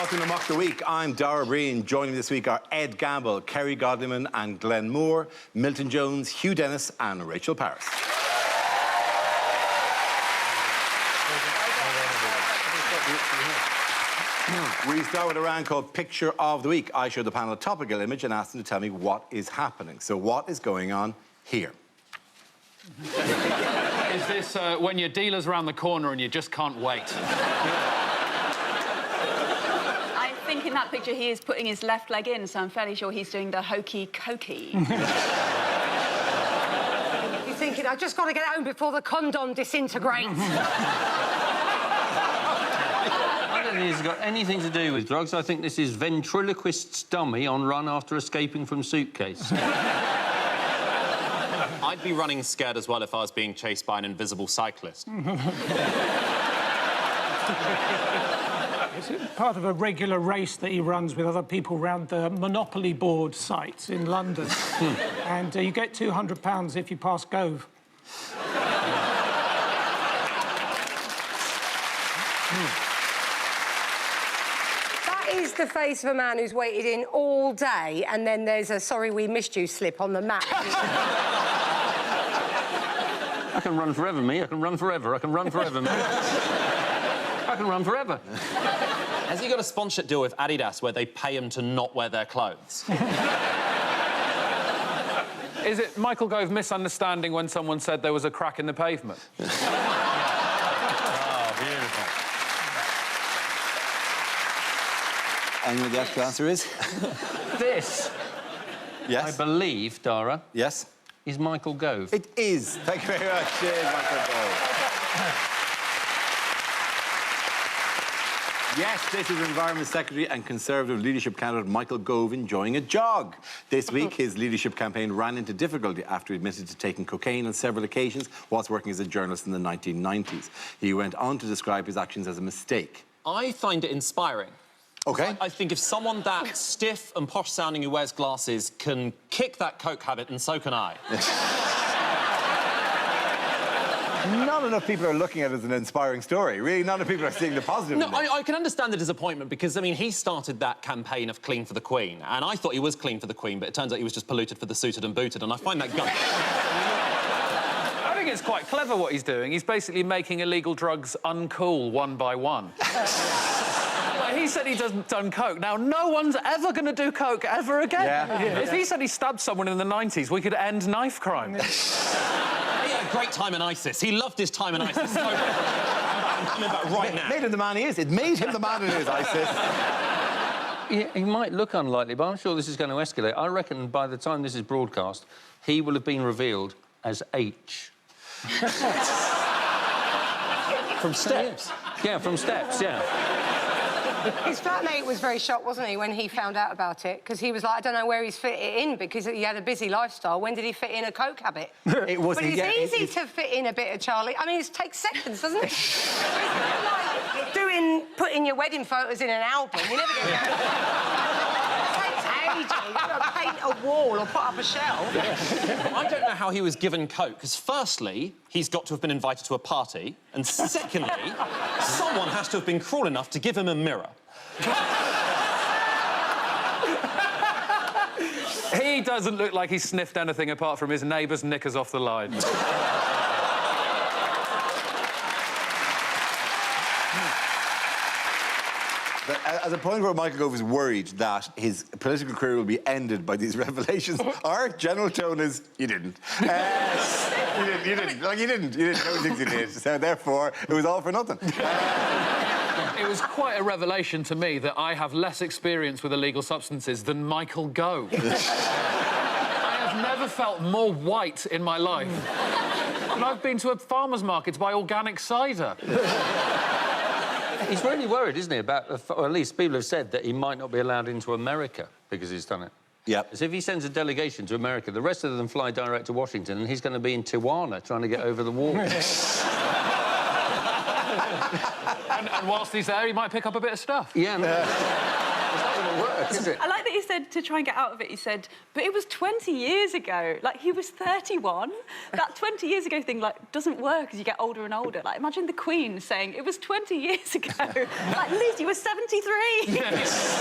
welcome to Mock the Week. I'm Dara, Briain. Joining me this week are Ed Gamble, Kerry Godliman and Glen Moore, Milton Jones, Hugh Dennis and Rachel Parris. We start with a round called Picture of the Week. I show the panel a topical image and ask them to tell me what is happening. So what is going on here? Is this when your dealer's around the corner and you just can't wait? I think in that picture he is putting his left leg in, so I'm fairly sure he's doing the hokey cokey. You're thinking, I've just got to get home before the condom disintegrates. I don't think it's got anything to do with drugs. I think this is ventriloquist's dummy on run after escaping from suitcase. I'd be running scared as well if I was being chased by an invisible cyclist. Is it part of a regular race that he runs with other people around the Monopoly board sites in London? And you get £200 if you pass Gove. That is the face of a man who's waited in all day, and then there's a sorry we missed you slip on the map. I can run forever, me. I can run forever. I can run forever, me. I can run forever. Has he got a sponsorship deal with Adidas where they pay him to not wear their clothes? Is it Michael Gove misunderstanding when someone said there was a crack in the pavement? Oh, beautiful. And the actual answer is? This, Yes. I believe, Dara, Yes. is Michael Gove. It is. Thank you very much. Cheers, Michael Gove. Yes, this is Environment Secretary and Conservative leadership candidate Michael Gove enjoying a jog. This week, his leadership campaign ran into difficulty after he admitted to taking cocaine on several occasions whilst working as a journalist in the 1990s. He went on to describe his actions as a mistake. I find it inspiring. OK. I think if someone that stiff and posh-sounding who wears glasses can kick that coke habit, then so can I. Not enough people are looking at it as an inspiring story. Really, not enough people are seeing the positive No, in it. I can understand the disappointment because, I mean, he started that campaign of clean for the Queen, and I thought he was clean for the Queen, but it turns out he was just polluted for the suited and booted, and I find that I think it's quite clever what he's doing. He's basically making illegal drugs uncool one by one. Like, he said he doesn't done coke. Now, no one's ever going to do coke ever again. Yeah. If he said he stabbed someone in the 90s, we could end knife crime. He had a great time in ISIS. He loved his time in ISIS so much. I'm coming back right now. It made him the man he is. It made him the man he is, ISIS. He might look unlikely, but I'm sure this is going to escalate. I reckon by the time this is broadcast, he will have been revealed as H. From Steps? Yeah, from Steps, yeah. His flatmate was very shocked, wasn't he, when he found out about it? Because he was like, I don't know where he's fit it in, because he had a busy lifestyle. When did he fit in a coke habit? It was. But it's easy to fit in a bit of Charlie. I mean, it takes seconds, doesn't it? Like putting your wedding photos in an album. You never get it takes ages. You've got to paint a wall or put up a shelf. I don't know how he was given coke, because firstly, he's got to have been invited to a party, and secondly, someone has to have been cruel enough to give him a mirror. He doesn't look like he sniffed anything apart from his neighbour's knickers off the line. At the point where Michael Gove is worried that his political career will be ended by these revelations, our general tone is, you didn't. You didn't. Like, you didn't. You didn't know things you did. So, therefore, it was all for nothing. It was quite a revelation to me that I have less experience with illegal substances than Michael Gove. I have never felt more white in my life. And I've been to a farmer's market to buy organic cider. He's really worried, isn't he, about... Or at least people have said that he might not be allowed into America because he's done it. Yep. As if he sends a delegation to America, the rest of them fly direct to Washington, and he's going to be in Tijuana trying to get over the wall. And whilst he's there, he might pick up a bit of stuff. Yeah, no. going to work, is it? I like that you said, to try and get out of it, you said, but it was 20 years ago. Like, he was 31. That 20 years ago thing, like, doesn't work as you get older and older. Like, imagine the Queen saying, it was 20 years ago. Like, Liz, you were 73. Yes. You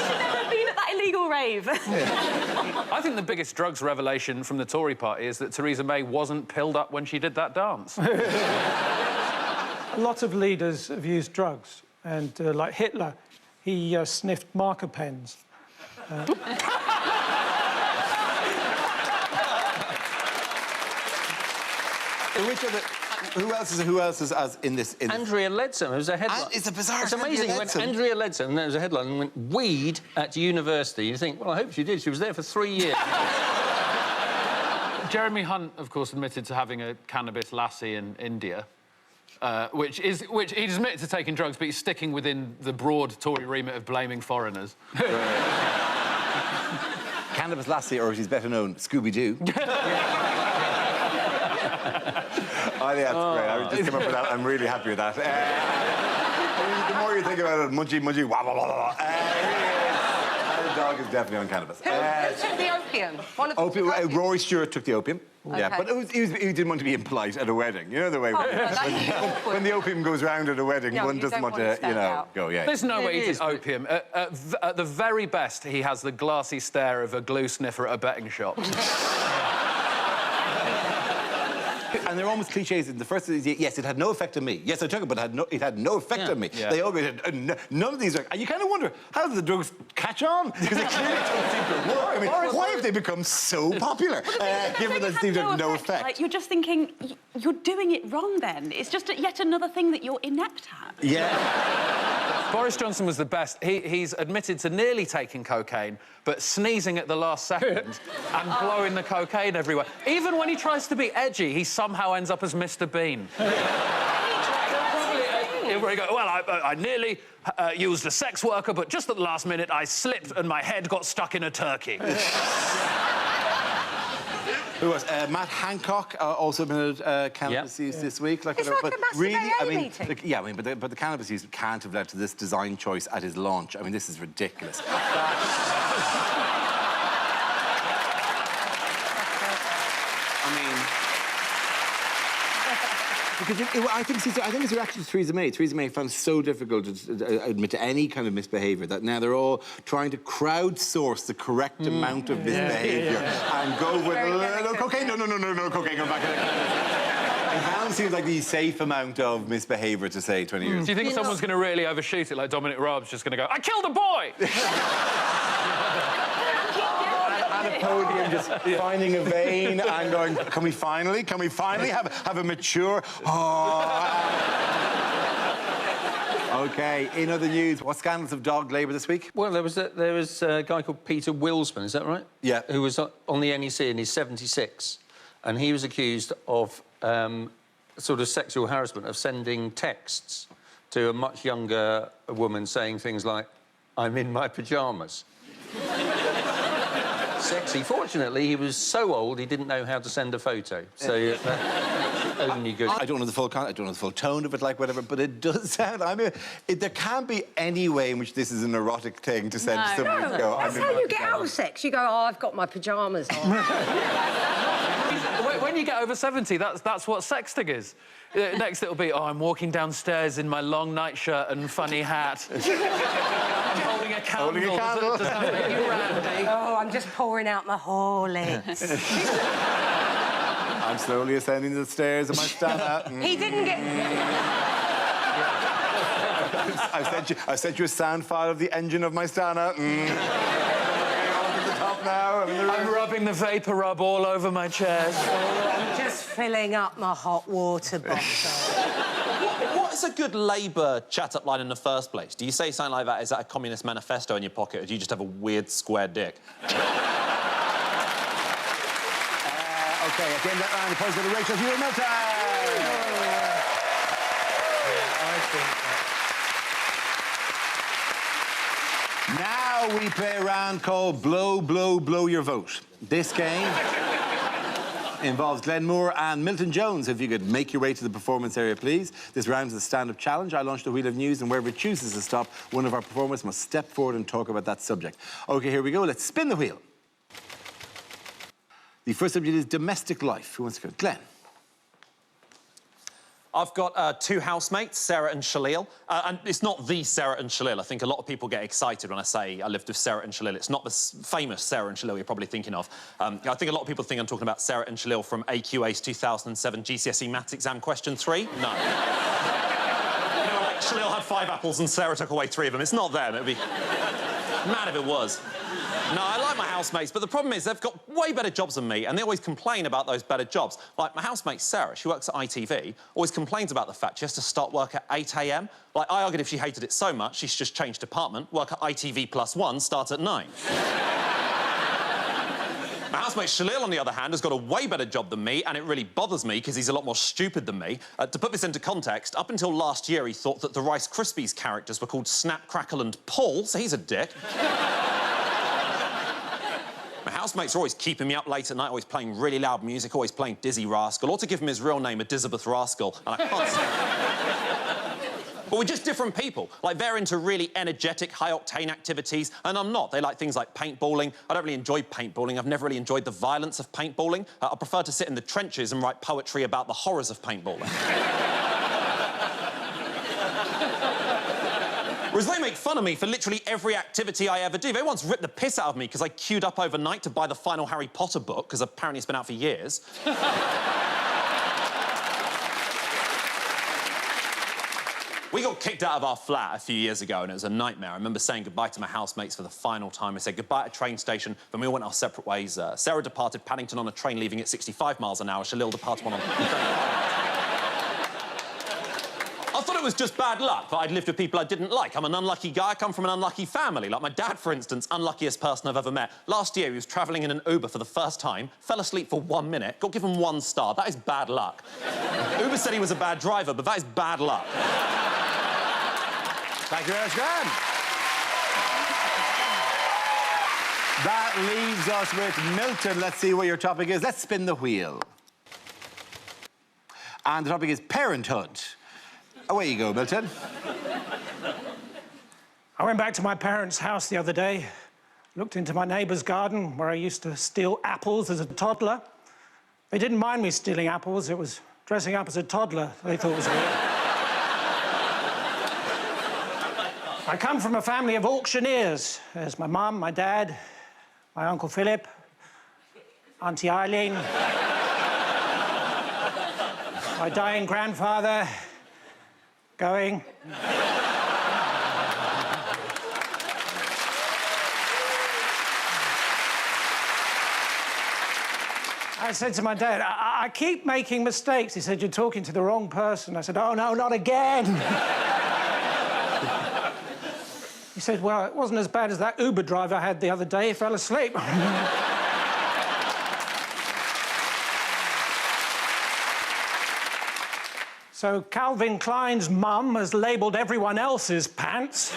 should never have been at that illegal rave. I think the biggest drugs revelation from the Tory party is that Theresa May wasn't pilled up when she did that dance. A lot of leaders have used drugs, and like Hitler, he sniffed marker pens. Who else is as in this? Andrea Leadsom, it was a headline. It's a bizarre. It's amazing when Andrea Leadsom, that was a headline, and went weed at university. You think, well, I hope she did. She was there for 3 years. Jeremy Hunt, of course, admitted to having a cannabis lassie in India, which he's admitted to taking drugs, but he's sticking within the broad Tory remit of blaming foreigners. Cannabis Lassie, or as he's better known, Scooby-Doo. I think that's great. I just came up with that. I'm really happy with that. The more you think about it, munchy, wah, wah, wah, wah. The dog is definitely on cannabis. Who took the opium? One of Opium, Rory Stewart took the opium. Yeah, Okay. but he didn't want to be impolite at a wedding. You know the way when the opium goes round at a wedding, No, one you doesn't don't want want to to, stand out. go, yeah. There's no way he is, did opium. At the very best, he has the glassy stare of a glue sniffer at a betting shop. And they're almost cliches. The first is, yes, it had no effect on me. Yes, I took it, but it had no effect on me. Yeah. They all go, none of these are... And you kind of wonder, how did the drugs catch on? Because they clearly don't seem to work. I mean, why have they become so popular, given that it seems to have no effect? Like, you're just thinking, you're doing it wrong then. It's just yet another thing that you're inept at. Yeah. Boris Johnson was the best. He's admitted to nearly taking cocaine, but sneezing at the last second and blowing the cocaine everywhere. Even when he tries to be edgy, he somehow ends up as Mr. Bean. Where he goes, well, I nearly used a sex worker, but just at the last minute I slipped and my head got stuck in a turkey. Who was Matt Hancock also been at cannabis use this week? It's like a massive AA meeting. But the cannabis use can't have led to this design choice at his launch. I mean, this is ridiculous. Because I think it's a reaction to Theresa May. Theresa May found it so difficult to admit to any kind of misbehaviour that now they're all trying to crowdsource the correct amount of misbehaviour and go with no cocaine, no cocaine, go back. And pound seems like the safe amount of misbehaviour to say 20 years. Do you think someone's going to really overshoot it, like Dominic Raab's just going to go, I killed a boy! At a podium, just finding a vein and going, can we finally have a mature... OK, in other news, what scandals have dogged Labour this week? Well, there was a guy called Peter Wilsman, is that right? Yeah. Who was on the NEC and he's 76. And he was accused of sort of sexual harassment, of sending texts to a much younger woman saying things like, I'm in my pyjamas. Sexy. Fortunately, he was so old he didn't know how to send a photo. So only good. I don't know the full tone of it, like whatever, but it does sound. I mean, there can't be any way in which this is an erotic thing to send to somebody. No, to go, that's how you get out of sex. You go, oh, I've got my pyjamas on. When you get over 70, that's what sexting is. Next it'll be, oh, I'm walking downstairs in my long nightshirt and funny hat. I'm holding a candle. Holding a candle. Does that make you randy? Oh, I'm just pouring out my Horlicks. I'm slowly ascending the stairs of my stand-up. He didn't get... I sent you a sound file of the engine of my stand-up. I'm rubbing the vapor rub all over my chest. I'm just filling up my hot water bottle. What is a good Labour chat-up line in the first place? Do you say something like that? Is that a communist manifesto in your pocket, or do you just have a weird square dick? OK, at the end of that round, the points go to Rachel, Hugh and Milton. Now we play a round called Blow, Blow, Blow Your Vote. This game Involves Glen Moore and Milton Jones. If you could make your way to the performance area, please. This round is the stand-up challenge. I launch the wheel of news, and wherever it chooses to stop, one of our performers must step forward and talk about that subject. OK, here we go. Let's spin the wheel. The first subject is domestic life. Who wants to go? Glenn. I've got two housemates, Sarah and Shalil. And it's not the Sarah and Shalil. I think a lot of people get excited when I say I lived with Sarah and Shalil. It's not the famous Sarah and Shalil you're probably thinking of. I think a lot of people think I'm talking about Sarah and Shalil from AQA's 2007 GCSE Maths exam question 3. No. You know, like Shalil had 5 apples and Sarah took away 3 of them. It's not them. It would be mad if it was. No, I like my housemates, but the problem is they've got way better jobs than me, and they always complain about those better jobs. Like, my housemate Sarah, she works at ITV, always complains about the fact she has to start work at 8 a.m. Like, I argued if she hated it so much, she's just changed department, work at ITV+1, start at 9. My housemate Shalil, on the other hand, has got a way better job than me, and it really bothers me because he's a lot more stupid than me. To put this into context, up until last year, he thought that the Rice Krispies characters were called Snap, Crackle and Paul, so he's a dick. My housemates are always keeping me up late at night, always playing really loud music, always playing Dizzy Rascal, or to give him his real name, Elizabeth Rascal, and I can't But we're just different people. Like, they're into really energetic, high-octane activities, and I'm not. They like things like paintballing. I don't really enjoy paintballing. I've never really enjoyed the violence of paintballing. I prefer to sit in the trenches and write poetry about the horrors of paintballing. Whereas they make fun of me for literally every activity I ever do. They once ripped the piss out of me because I queued up overnight to buy the final Harry Potter book, because apparently it's been out for years. We got kicked out of our flat a few years ago, and it was a nightmare. I remember saying goodbye to my housemates for the final time. I said goodbye at a train station, then we all went our separate ways. Sarah departed Paddington on a train leaving at 65 miles an hour. Shalil departed one on... I thought it was just bad luck that I'd lived with people I didn't like. I'm an unlucky guy. I come from an unlucky family. Like my dad, for instance, unluckiest person I've ever met. Last year, he was travelling in an Uber for the first time, fell asleep for 1 minute, got given 1 star. That is bad luck. Uber said he was a bad driver, but that is bad luck. Thank you very much, Dan. That leaves us with Milton. Let's see what your topic is. Let's spin the wheel. And the topic is parenthood. Away you go, Milton. I went back to my parents' house the other day, looked into my neighbour's garden where I used to steal apples as a toddler. They didn't mind me stealing apples. It was dressing up as a toddler they thought was weird. I come from a family of auctioneers. There's my mum, my dad, my Uncle Philip, Auntie Eileen, my dying grandfather, going. I said to my dad, I keep making mistakes. He said, you're talking to the wrong person. I said, oh, no, not again. He said, well, it wasn't as bad as that Uber driver I had the other day. He fell asleep. So Calvin Klein's mum has labelled everyone else's pants.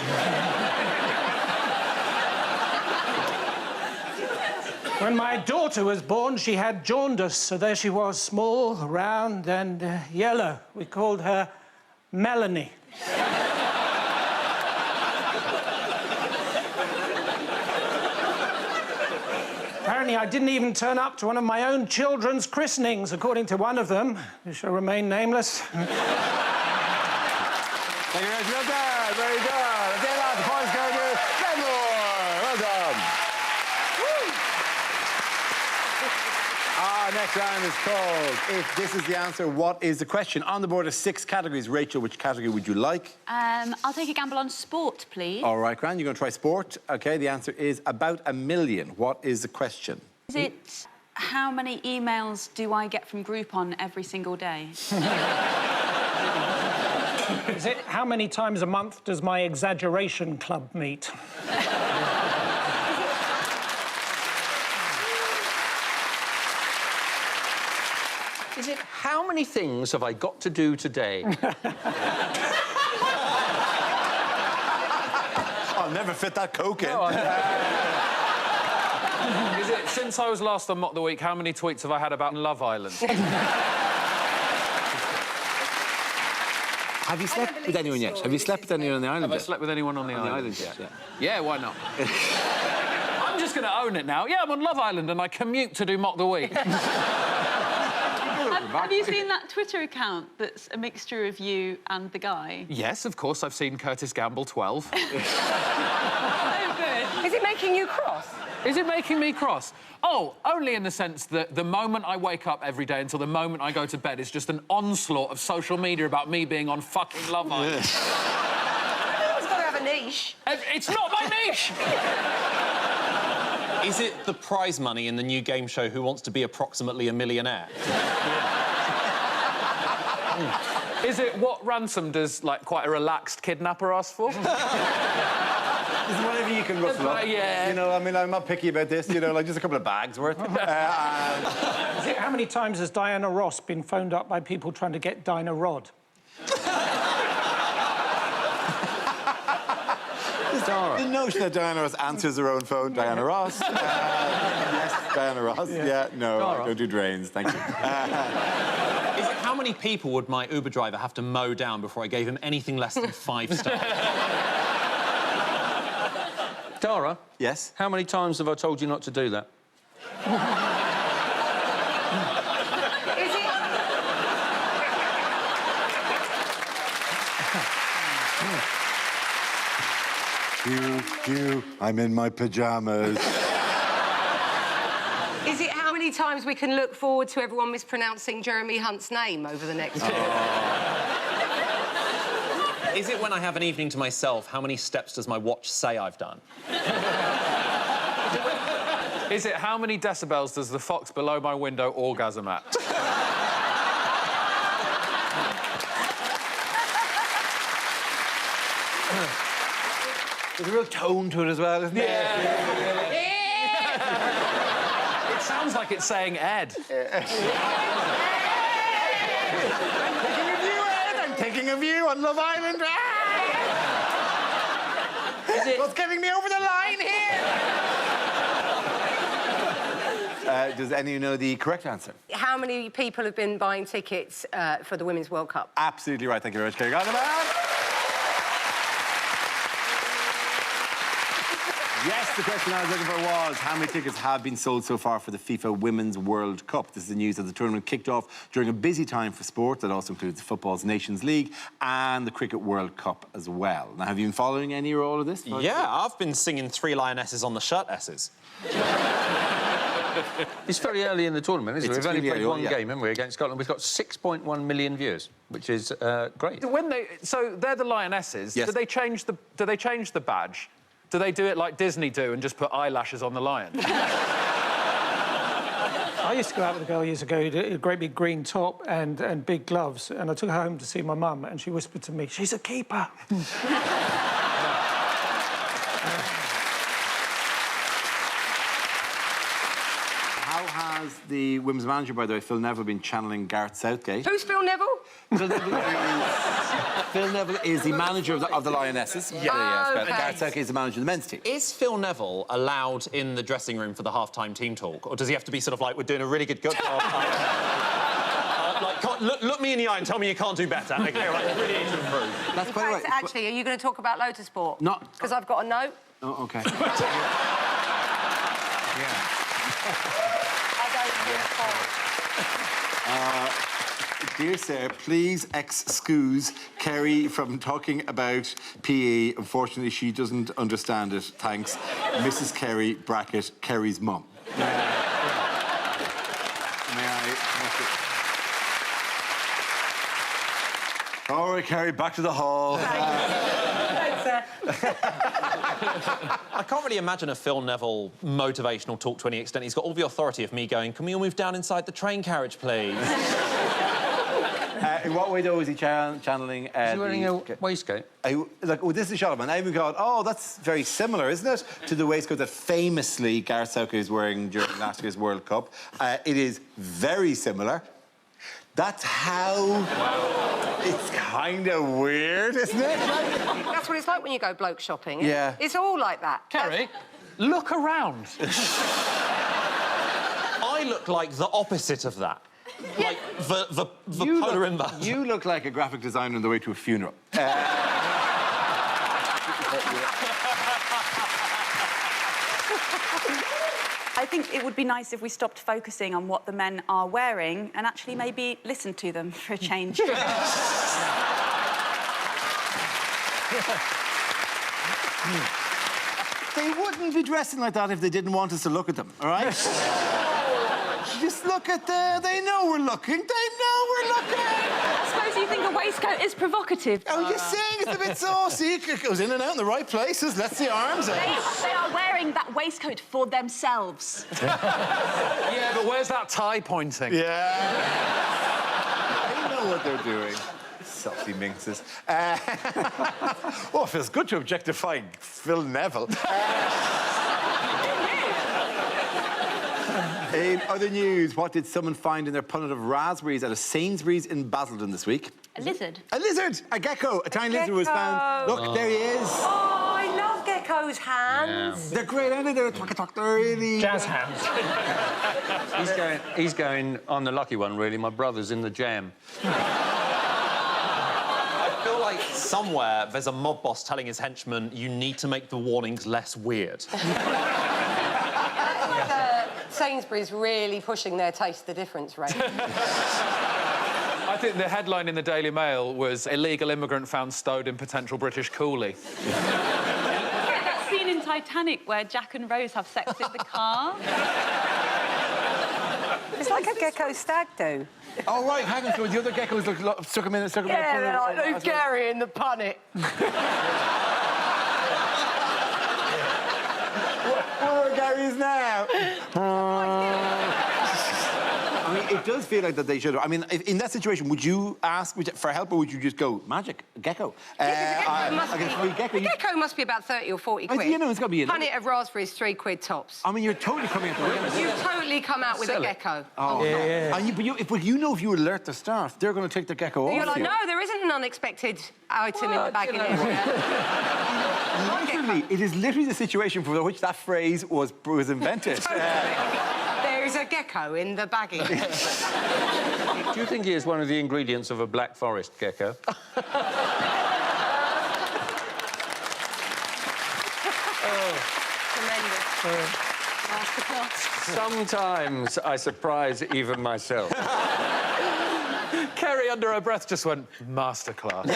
When my daughter was born, she had jaundice, so there she was, small, round and yellow. We called her Melanie. Apparently, I didn't even turn up to one of my own children's christenings, according to one of them, who shall remain nameless. Thank you very much, Milton. Very good. Okay, lads, the points go to Glen Moore. Well done. Woo. Our next round is called If This Is the Answer, What Is the Question? On the board are 6 categories. Rachel, which category would you like? I'll take a gamble on sport, please. All right, Gran, you're going to try sport. OK, the answer is about 1 million. What is the question? Is it how many emails do I get from Groupon every single day? Is it how many times a month does my exaggeration club meet? Is it how many things have I got to do today? I'll never fit that Coke in. No, Is it, since I was last on Mock the Week, how many tweets have I had about Love Island? Have you slept with anyone yet? Have you slept with anyone on the island Have I yet? slept with anyone on the island yet? Yeah. Yeah, why not? I'm just going to own it now. Yeah, I'm on Love Island and I commute to do Mock the Week. Have you seen that Twitter account that's a mixture of you and the guy? Yes, of course, I've seen Curtis Gamble 12. So good. Is it making you cross? Is it making me cross? Oh, only in the sense that the moment I wake up every day until the moment I go to bed is just an onslaught of social media about me being on fucking Love Island. Everyone's got to have a niche. It's not my niche! Is it the prize money in the new game show Who Wants to Be Approximately a Millionaire? Is it what ransom does, like, quite a relaxed kidnapper ask for? Is it whatever you can rustle up? Yeah. You know, I mean, I'm not picky about this, you know, like just a couple of bags worth. How many times has Diana Ross been phoned up by people trying to get Dinah Rod? The notion that Diana Ross answers her own phone, Diana Ross. Yes, Diana Ross. Yeah, no, I don't do drains, thank you. Is it how many people would my Uber driver have to mow down before I gave him anything less than 5 stars? Dara? Yes? How many times have I told you not to do that? Is Hugh, I'm in my pyjamas. Is it how many times we can look forward to everyone mispronouncing Jeremy Hunt's name over the next year? Is it when I have an evening to myself, how many steps does my watch say I've done? Is it how many decibels does the fox below my window orgasm at? There's a real tone to it as well, isn't it? It sounds like it's saying Ed. I'm thinking of you on Love Island. What's getting me over the line here? Does anyone know the correct answer? How many people have been buying tickets for the Women's World Cup? Absolutely right. Thank you very much, Kerry Godliman. Yes, the question I was looking for was how many tickets have been sold so far for the FIFA Women's World Cup? This is the news that the tournament kicked off during a busy time for sport that also includes the football's Nations League and the Cricket World Cup as well. Now, have you been following any or all of this? Yeah, I've been singing 3 lionesses on the shirt S's. It's very early in the tournament, isn't it? We've only extremely played early, one game, haven't we, against Scotland. We've got 6.1 million viewers, which is great. So they're the lionesses. Yes. Do they change the badge? Do they do it like Disney do and just put eyelashes on the lion? I used to go out with a girl years ago who had a great big green top and big gloves, and I took her home to see my mum, and she whispered to me, "She's a keeper." How has the women's manager, by the way, Phil Neville, been channeling Gareth Southgate? Who's Phil Neville? Phil Neville is the manager of the Lionesses. Okay. And Gareth Southgate is the manager of the men's team. Is Phil Neville allowed in the dressing room for the half-time team talk? Or does he have to be sort of like, we're doing a really good job? Look me in the eye and tell me you can't do better. Okay, right, you really need to improve. That's In quite fact, right. actually, are you going to talk about Lotus-Sport? No. Because I've got a note. Oh, OK. I don't think so. Dear Sarah, please excuse Kerry from talking about PE. Unfortunately, she doesn't understand it. Thanks. Mrs. Kerry, bracket, Kerry's mum. May I? All right, Kerry, back to the hall. I can't really imagine a Phil Neville motivational talk to any extent. He's got all the authority of me going, can we all move down inside the train carriage, please? In what way, though, is he channeling... Is he wearing a waistcoat? Like, oh, this is a shot of him. I even thought, oh, that's very similar, isn't it, to the waistcoat that famously Gareth Southgate was wearing during last year's World Cup. It is very similar. That's how... Wow. It's kind of weird, isn't it? That's what it's like when you go bloke shopping. Yeah. It's all like that. Kerry, Look around. I look like the opposite of that. Like the polar inverse. You look like a graphic designer on the way to a funeral. I think it would be nice if we stopped focusing on what the men are wearing and actually maybe listen to them for a change. They wouldn't be dressing like that if they didn't want us to look at them, all right? Just look at They know we're looking. They know we're looking. I suppose you think a waistcoat is provocative. Oh, you're saying it's a bit saucy. It goes in and out in the right places. Let's see arms. They are wearing that waistcoat for themselves. Yeah, but where's that tie pointing? Yeah. They know what they're doing. Saucy minxes. Oh, it feels good to objectify Phil Neville. In other news, what did someone find in their punnet of raspberries at a Sainsbury's in Basildon this week? A lizard. A lizard! A gecko! A tiny lizard was found. Look, there he is. Oh, I love geckos' hands. They're great, aren't they? They're they're really... Jazz hands. He's going on the lucky one, really. My brother's in the jam. I feel like somewhere there's a mob boss telling his henchmen, you need to make the warnings less weird. Sainsbury's really pushing their taste the difference rate. I think the headline in the Daily Mail was illegal immigrant found stowed in potential British coolie. That scene in Titanic where Jack and Rose have sex in the car. It's like a gecko stag do. Oh, right, hang on. So the other geckos stuck him in. Yeah, they're like Luke Gary in the punnet. Where are Gary's now? I mean, it does feel like that they should. I mean, in that situation, would you ask for help, or would you just go magic gecko? The gecko must be about 30 or 40 quid. You know, it's got to be. Punnet of raspberries, £3 tops. I mean, you're totally coming out the way. You've totally come out with a gecko. Oh, yeah. And but you know, if you alert the staff, they're going to take the gecko off. You're like, no, there isn't an unexpected item in the bag in area. Literally, it is literally the situation for which that phrase was invented. There is a gecko in the baggie. Do you think he is one of the ingredients of a Black Forest gecko? Tremendous. Sometimes I surprise even myself. Kerry, under her breath, just went, masterclass.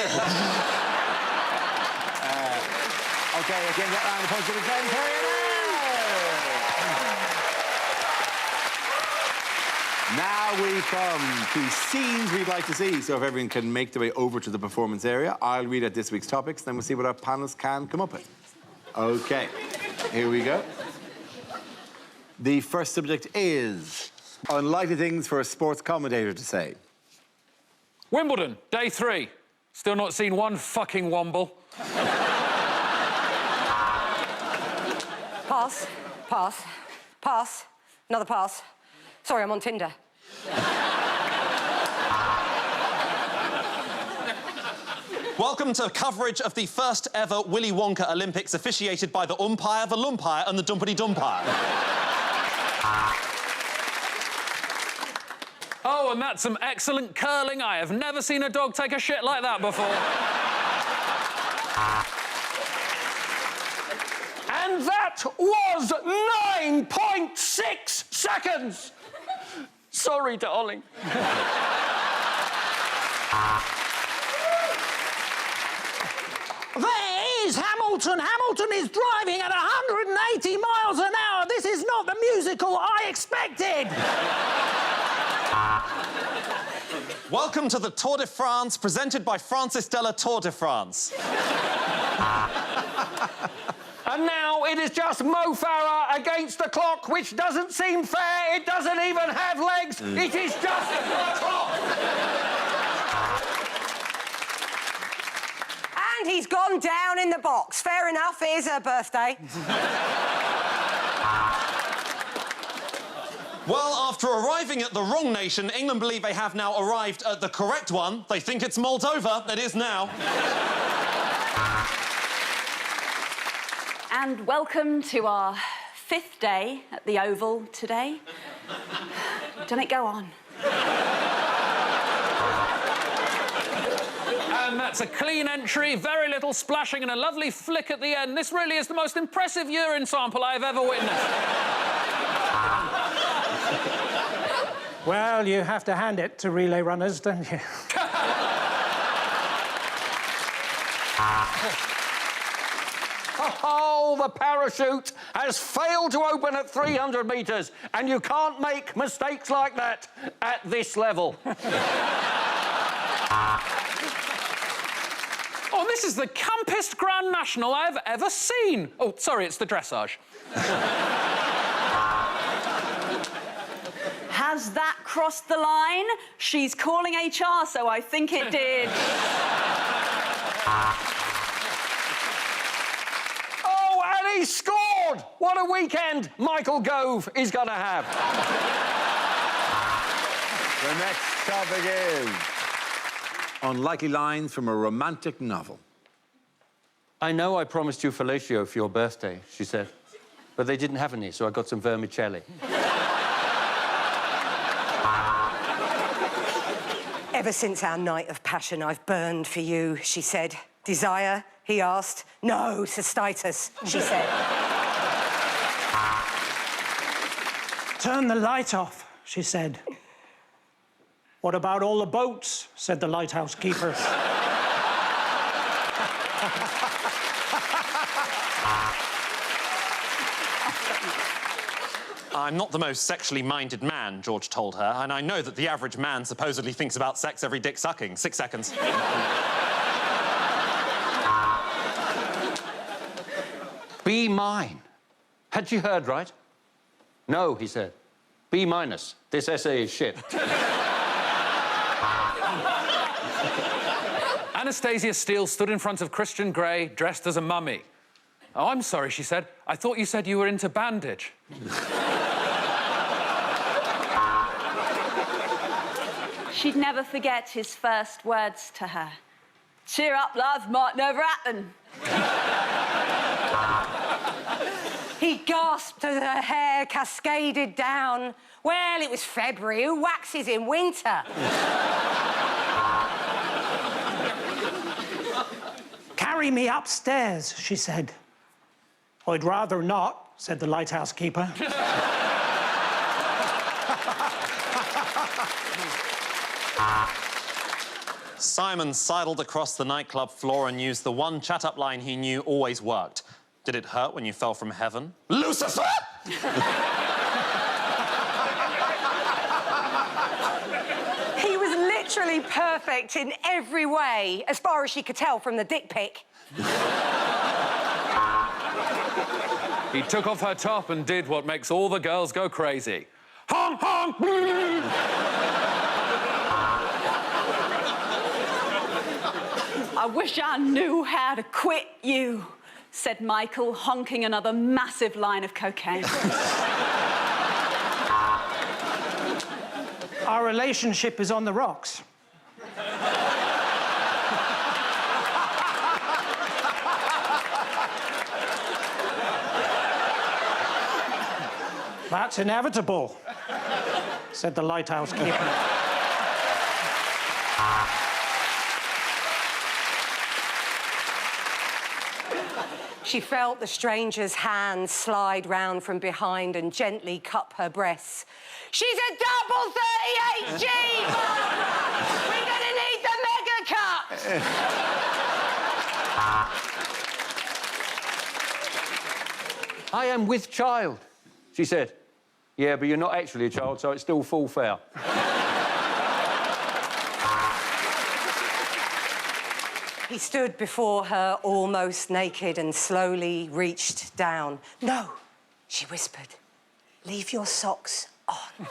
Okay, again, get round the punch of the Glen, Kerry. Now we come to scenes we'd like to see. So if everyone can make their way over to the performance area, I'll read out this week's topics, then we'll see what our panellists can come up with. OK, here we go. The first subject is unlikely things for a sports commentator to say. Wimbledon, day 3. Still not seen one fucking womble. Pass, pass, pass, another pass. Sorry, I'm on Tinder. Welcome to coverage of the first ever Willy Wonka Olympics officiated by the umpire, the lumpire and the dumpity-dumpire. Oh, and that's some excellent curling. I have never seen a dog take a shit like that before. And that was 9.6 seconds! Sorry, darling. There is Hamilton. Hamilton is driving at 180 miles an hour. This is not the musical I expected. Welcome to the Tour de France, presented by Francis Della Tour de France. And now it is just Mo Farah against the clock, which doesn't seem fair. It doesn't even have legs. It is just a clock. And he's gone down in the box. Fair enough, it is her birthday. Well, after arriving at the wrong nation, England believe they have now arrived at the correct one. They think it's Moldova. It is now. And welcome to our 5th day at the Oval today. Don't it go on? And that's a clean entry, very little splashing and a lovely flick at the end. This really is the most impressive urine sample I've ever witnessed. Well, you have to hand it to relay runners, don't you? Oh, the parachute has failed to open at 300 metres, and you can't make mistakes like that at this level. Oh, this is the campest Grand National I've ever seen. Oh, sorry, it's the dressage. Has that crossed the line? She's calling HR, so I think it did. Oh, and he scored! What a weekend Michael Gove is going to have. The next topic is unlikely lines from a romantic novel. I know I promised you fellatio for your birthday, she said, but they didn't have any, so I got some vermicelli. Ever since our night of passion, I've burned for you, she said. Desire, he asked. No, cystitis, she said. Turn the light off, she said. What about all the boats? Said the lighthouse keeper. I'm not the most sexually minded man, George told her, and I know that the average man supposedly thinks about sex every dick sucking. 6 seconds. Be mine. Had you heard right? No, he said. B minus. This essay is shit. Anastasia Steele stood in front of Christian Grey, dressed as a mummy. Oh, I'm sorry, she said. I thought you said you were into bandage. She'd never forget his first words to her. Cheer up, love, might never happen. He gasped as her hair cascaded down. Well, it was February. Who waxes in winter? Carry me upstairs, she said. I'd rather not, said the lighthouse keeper. Simon sidled across the nightclub floor and used the one chat-up line he knew always worked. Did it hurt when you fell from heaven? Lucifer! He was literally perfect in every way, as far as she could tell from the dick pic. He took off her top and did what makes all the girls go crazy. Honk, honk! I wish I knew how to quit you, said Michael, honking another massive line of cocaine. Our relationship is on the rocks. That's inevitable, said the lighthouse keeper. She felt the stranger's hand slide round from behind and gently cup her breasts. She's a double 38G, Barbara! We're gonna need the mega cut! I am with child, she said. Yeah, but you're not actually a child, so it's still full fare. He stood before her almost naked and slowly reached down. No, she whispered. Leave your socks on.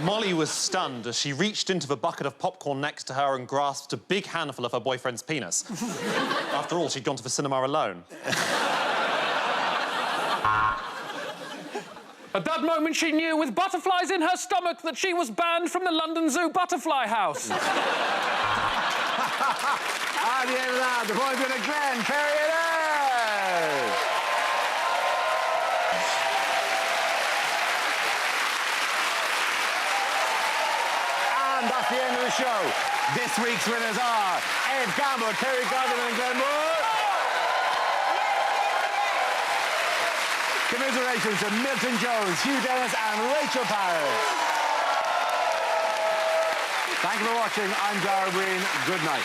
Molly was stunned as she reached into the bucket of popcorn next to her and grasped a big handful of her boyfriend's penis. After all, she'd gone to the cinema alone. At that moment, she knew, with butterflies in her stomach, that she was banned from the London Zoo Butterfly House. At the end of that, the points winner, Glen, Kerry it is! And that's the end of the show. This week's winners are Ed Gamble, Kerry Godliman and Glen Moore. Commiserations to Milton Jones, Hugh Dennis and Rachel Parris. Thank you for watching. I'm Dara. Good night.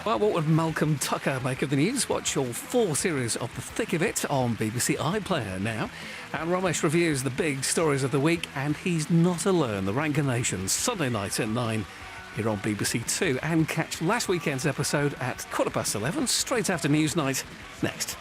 Well, what would Malcolm Tucker make of the news? Watch all 4 series of The Thick of It on BBC iPlayer now. And Ramesh reviews the big stories of the week, and he's not alone. The Ranker Nations, Sunday night at 9 here on BBC Two. And catch last weekend's episode at 11:15, straight after Newsnight, next.